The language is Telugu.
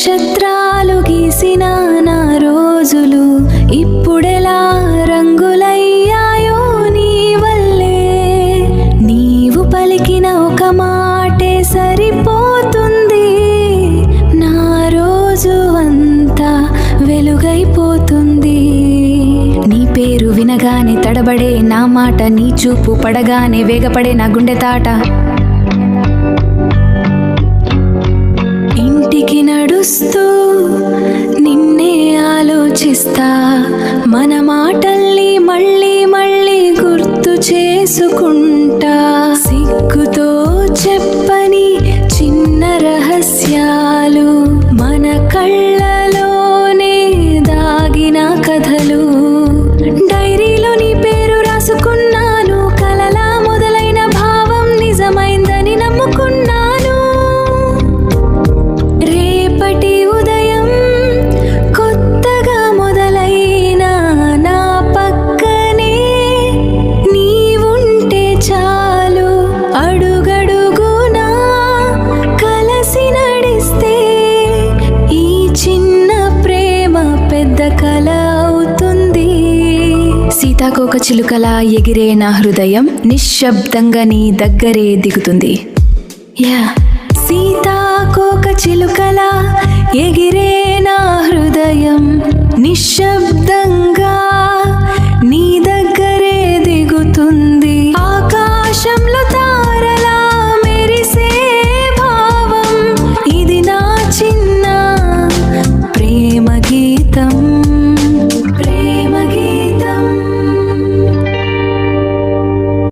నక్షత్రాలు గీసిన నా రోజులు ఇప్పుడెలా రంగులయ్యాయో నీ వల్లే. నీవు పలికిన ఒక మాటే సరిపోతుంది, నా రోజు అంతా వెలుగైపోతుంది. నీ పేరు వినగానే తడబడే నా మాట, నీ చూపు పడగానే వేగపడే నా గుండె తాట. ఇంటికి నడుస్తూ నిన్నే ఆలోచిస్తా, మన మాటల్ని మళ్ళీ మళ్ళీ గుర్తు చేసుకుంటా. సిగ్గుతో చెప్పని చిన్న రహస్యాలు, మన కళ్ళలోనే దాగిన కథలు. డైరీలో నీ పేరు రాసుకున్నాను, కలలా మొదలైన భావం నిజమైందని నమ్ముకున్నాను. రేపటి ఉదయం కొత్తగా మొదలైన నా పక్కనే నీవుంటే చాలు. అడుగడుగునా కలసి నడిస్తే ఈ చిన్న ప్రేమ పెద్ద కల అవుతుంది. సీతాకోక చిలుకలా ఎగిరే నా హృదయం నిశ్శబ్దంగా నీ దగ్గరే దిగుతుంది. సీతాకోక చిలుకలా ఎగిరే నా హృదయం నిశ్శబ్దంగా నీ దగ్గరే దిగుతుంది. ఆకాశంలో తారలా మెరిసే భావం, ఇది నా చిన్న ప్రేమ గీతం.